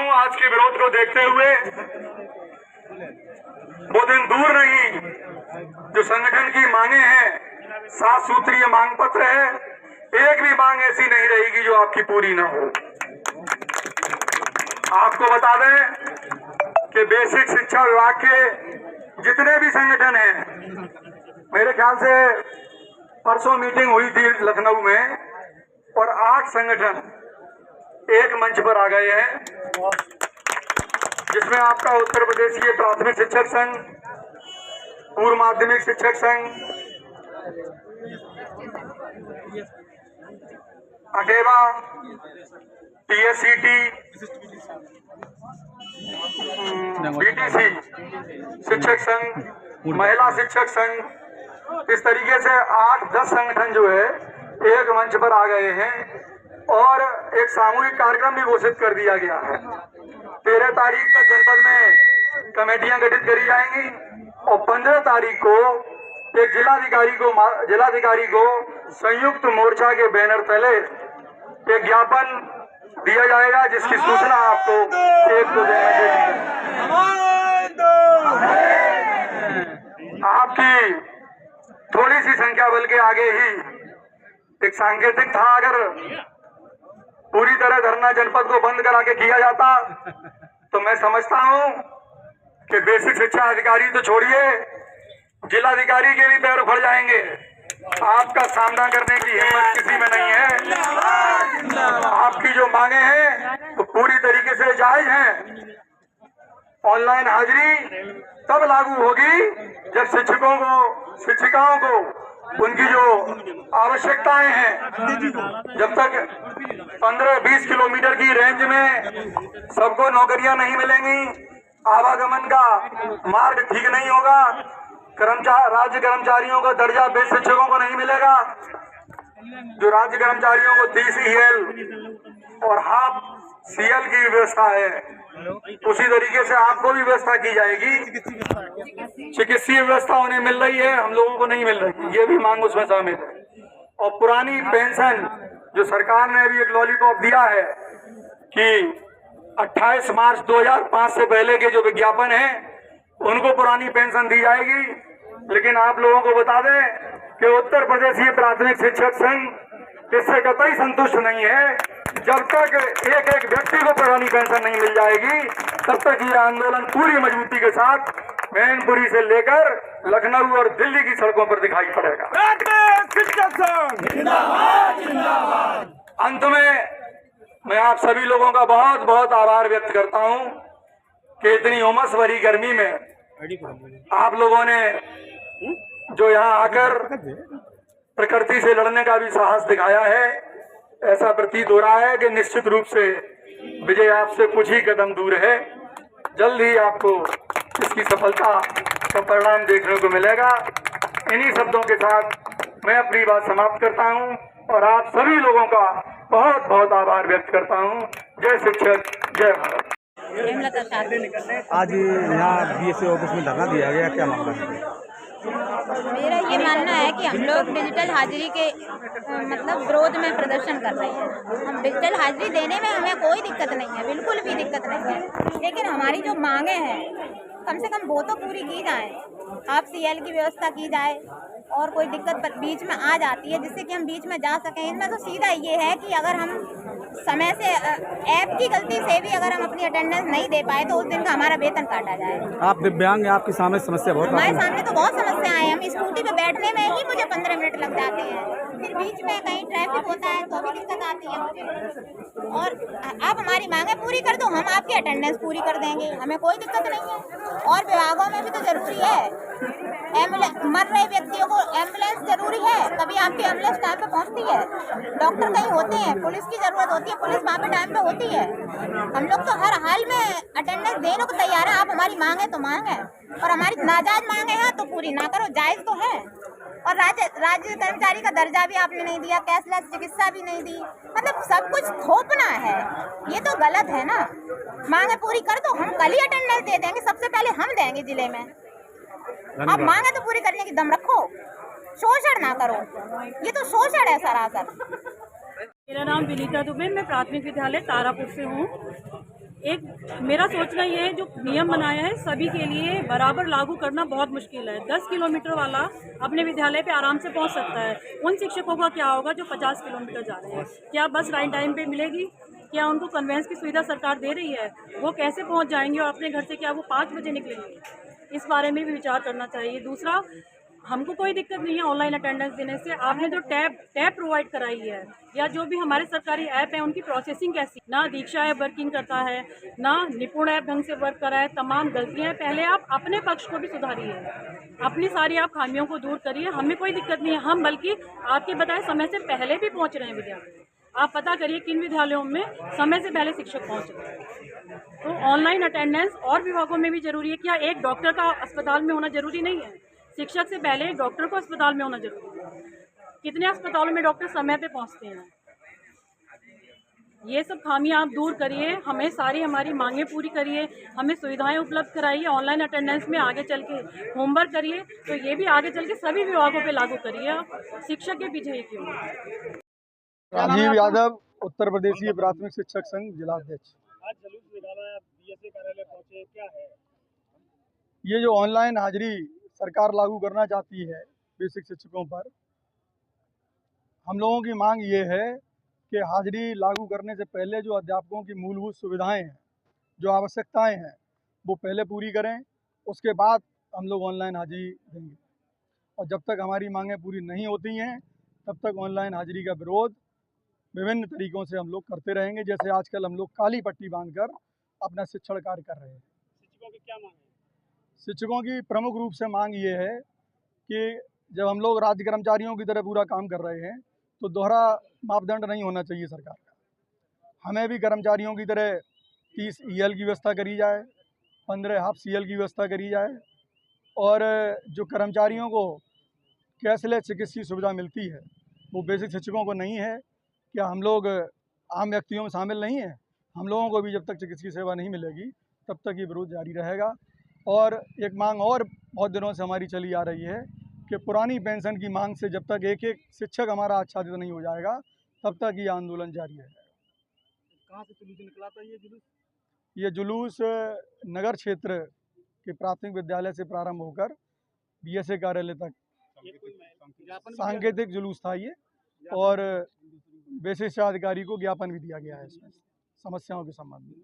हूं आज के विरोध को देखते हुए वो दिन दूर नहीं जो संगठन की मांगे हैं, 7 सूत्रीय मांग पत्र है, एक भी मांग ऐसी नहीं रहेगी जो आपकी पूरी ना हो। आपको बता दें कि बेसिक शिक्षा विभाग के जितने भी संगठन हैं, मेरे ख्याल से परसों मीटिंग हुई थी लखनऊ में और 8 संगठन एक मंच पर आ गए हैं, जिसमें आपका उत्तर प्रदेशीय प्राथमिक शिक्षक संघ, पूर्व माध्यमिक शिक्षक संघ, अकेवा, TSCT, BTC शिक्षक संघ, महिला शिक्षक संघ, इस तरीके से 8-10 संगठन जो है एक मंच पर आ गए हैं और एक सामूहिक कार्यक्रम भी घोषित कर दिया गया है। 13 तारीख तक जनपद में कमेटियां गठित करी जाएंगी और 15 तारीख को एक जिलाधिकारी को संयुक्त मोर्चा के बैनर तले एक ज्ञापन दिया जाएगा, जिसकी सूचना आपको एक दो दिन में आपकी थोड़ी सी संख्या बल के आगे ही एक सांकेतिक था। अगर पूरी तरह धरना जनपद को बंद करा के किया जाता तो मैं समझता हूं कि बेसिक शिक्षा अधिकारी तो छोड़िए, जिलाधिकारी के भी पैर उखड़ जाएंगे। आपका सामना करने की हिम्मत किसी में नहीं है। आपकी जो मांगे हैं तो पूरी तरीके से जायज हैं। ऑनलाइन हाजिरी तब लागू होगी जब शिक्षकों को, शिक्षिकाओं को उनकी जो आवश्यकताएं हैं, जब तक 15-20 किलोमीटर की रेंज में सबको नौकरियां नहीं मिलेंगी, आवागमन का मार्ग ठीक नहीं होगा, राज्य कर्मचारियों का दर्जा बेस शिक्षकों को नहीं मिलेगा, जो राज्य कर्मचारियों को 30 EL और हाफ CL की व्यवस्था है, उसी तरीके से आपको भी व्यवस्था की जाएगी। चिकित्सीय व्यवस्था उन्हें मिल रही है, हम लोगों को नहीं मिल रही, ये भी मांग उसमें शामिल है। और पुरानी पेंशन जो सरकार ने अभी एक लॉलीपॉप दिया है कि 28 मार्च 2005 से पहले के जो विज्ञापन है उनको पुरानी पेंशन दी जाएगी, लेकिन आप लोगों को बता दें कि उत्तर प्रदेशीय प्राथमिक शिक्षक संघ इससे कतई संतुष्ट नहीं है। जब तक एक व्यक्ति को पुरानी पेंशन नहीं मिल जाएगी तब तक ये आंदोलन पूरी मजबूती के साथ मैनपुरी से लेकर लखनऊ और दिल्ली की सड़कों पर दिखाई पड़ेगा। अंत में मैं आप सभी लोगों का बहुत बहुत आभार व्यक्त करता हूं कि इतनी उमस भरी गर्मी में आप लोगों ने जो यहाँ आकर प्रकृति से लड़ने का भी साहस दिखाया है। ऐसा प्रतीत हो रहा है कि निश्चित रूप से विजय आपसे कुछ ही कदम दूर है। जल्द ही आपको इसकी सफलता का परिणाम देखने को मिलेगा। इन्हीं शब्दों के साथ मैं अपनी बात समाप्त करता हूं और आप सभी लोगों का बहुत बहुत आभार व्यक्त करता हूं। जय शिक्षक, जय भारत। आज यहाँ BSA ऑफिस में धरना दिया गया, क्या मामला है? मेरा ये मानना है कि हम लोग डिजिटल हाजिरी के मतलब विरोध में प्रदर्शन कर रहे हैं। हम डिजिटल हाजिरी देने में हमें कोई दिक्कत नहीं है, बिल्कुल भी दिक्कत नहीं है, लेकिन हमारी जो मांगे हैं कम से कम वो तो पूरी की जाए। आप CL की व्यवस्था की जाए और कोई दिक्कत बीच में आ जाती है जिससे कि हम बीच में जा सकें। इनमें तो सीधा ये है कि अगर हम समय से ऐप की गलती से भी अगर हम अपनी अटेंडेंस नहीं दे पाए तो उस दिन का हमारा वेतन काटा जाए। आप दिव्यांग हैं, आपके सामने समस्या बहुत, हमारे सामने तो बहुत समस्याएं हैं। हम स्कूटी पे बैठने में ही मुझे 15 मिनट लग जाते हैं, फिर बीच में कहीं ट्रैफिक होता है तो भी दिक्कत आती है मुझे। और आप हमारी मांगे पूरी कर दो, हम आपकी अटेंडेंस पूरी कर देंगे, हमें कोई दिक्कत नहीं है। और विभागों में भी तो जरूरी है, मर रहे व्यक्तियों को एम्बुलेंस जरूरी है, तभी आपकी एम्बुलेंस टाइम पे पहुंचती है। डॉक्टर कहीं होते हैं, पुलिस की जरूरत होती है, पुलिस वहाँ पे टाइम पे होती है। हम लोग तो हर हाल में अटेंडेंस देने को तैयार है। आप हमारी मांगे तो मांगे, और हमारी नाजायज मांगे हैं तो पूरी ना करो, जायज तो है। और राज्य कर्मचारी का दर्जा भी आपने नहीं दिया, कैशलेस चिकित्सा भी नहीं दी, मतलब सब कुछ थोपना है, ये तो गलत है ना। मांगे पूरी कर दो, हम कल ही अटेंडेंस दे देंगे, सबसे पहले हम देंगे जिले में। आप मांगे तो पूरी करने की दम रखो, शोषण ना करो, ये तो शोषण है सरासर। मेरा नाम विनीता दुबे, मैं प्राथमिक विद्यालय तारापुर से हूँ। एक मेरा सोचना ये है, जो नियम बनाया है सभी के लिए बराबर लागू करना बहुत मुश्किल है। 10 किलोमीटर वाला अपने विद्यालय पे आराम से पहुंच सकता है। उन शिक्षकों का क्या होगा जो 50 किलोमीटर जा रहे हैं? क्या बस राइट टाइम पे मिलेगी? क्या उनको कन्वेंस की सुविधा सरकार दे रही है? वो कैसे पहुंच जाएंगे? और अपने घर से क्या वो 5 बजे निकलेंगे? इस बारे में भी विचार करना चाहिए। दूसरा, हमको कोई दिक्कत नहीं है ऑनलाइन अटेंडेंस देने से। आपने जो टैब प्रोवाइड कराई है या जो भी हमारे सरकारी ऐप है उनकी प्रोसेसिंग कैसी, ना दीक्षा ऐप वर्किंग करता है, ना निपुण ऐप ढंग से वर्क कर रहा है, तमाम गलतियां हैं। पहले आप अपने पक्ष को भी सुधारिए, अपनी सारी आप खामियों को दूर करिए। हमें कोई दिक्कत नहीं है, हम बल्कि आपके बताए समय से पहले भी पहुंच रहे हैं विद्यालय। आप पता करिए किन विद्यालयों में समय से पहले शिक्षक पहुंच रहे हैं। तो ऑनलाइन अटेंडेंस और विभागों में भी जरूरी है। क्या एक डॉक्टर का अस्पताल में होना जरूरी नहीं है? शिक्षक से पहले एक डॉक्टर को अस्पताल में होना जरूरी है। कितने अस्पतालों में डॉक्टर समय पे पहुंचते हैं? ये सब खामियां आप दूर करिए, हमें सारी हमारी मांगे पूरी करिए, हमें सुविधाएं उपलब्ध कराइए। ऑनलाइन अटेंडेंस में आगे चल के होमवर्क करिए, तो ये भी आगे चल के सभी विभागों पे लागू करिए। आप शिक्षक के पीछे ही क्यों? राजीव यादव, उत्तर प्रदेशीय प्राथमिक शिक्षक संघ जिलाध्यक्ष। आज जुलूस निकाला, बीएसए कार्यालय पहुंचे, क्या है? ये जो ऑनलाइन हाजिरी सरकार लागू करना चाहती है बेसिक शिक्षकों पर, हम लोगों की मांग ये है कि हाजिरी लागू करने से पहले जो अध्यापकों की मूलभूत सुविधाएं हैं, जो आवश्यकताएं हैं, वो पहले पूरी करें। उसके बाद हम लोग ऑनलाइन हाजिरी देंगे। और जब तक हमारी मांगें पूरी नहीं होती हैं तब तक ऑनलाइन हाजिरी का विरोध विभिन्न तरीकों से हम लोग करते रहेंगे। जैसे आजकल हम लोग काली पट्टी बांधकर अपना शिक्षण कार्य कर रहे हैं। शिक्षकों की क्या मांग है? शिक्षकों की प्रमुख रूप से मांग ये है कि जब हम लोग राज्य कर्मचारियों की तरह पूरा काम कर रहे हैं तो दोहरा मापदंड नहीं होना चाहिए सरकार का। हमें भी कर्मचारियों की तरह 30 EL की व्यवस्था करी जाए, 15 हाफ CL की व्यवस्था करी जाए। और जो कर्मचारियों को कैशलेस चिकित्सीय सुविधा मिलती है वो बेसिक शिक्षकों को नहीं है। क्या हम लोग आम व्यक्तियों में शामिल नहीं हैं? हम लोगों को भी जब तक चिकित्सीय सेवा नहीं मिलेगी तब तक ये विरोध जारी रहेगा। और एक मांग और बहुत दिनों से हमारी चली आ रही है कि पुरानी पेंशन की मांग से जब तक एक एक शिक्षक हमारा आच्छादित नहीं हो जाएगा तब तक ये आंदोलन जारी रहेगा। कहाँ से जुलूस निकला था ये जुलूस? ये जुलूस नगर क्षेत्र के प्राथमिक विद्यालय से प्रारंभ होकर BSA कार्यालय तक ये कोई ज्ञापन भी सांकेतिक जुलूस था ये। और विशिष्ट अधिकारी को ज्ञापन भी दिया गया है इसमें समस्याओं के संबंध में।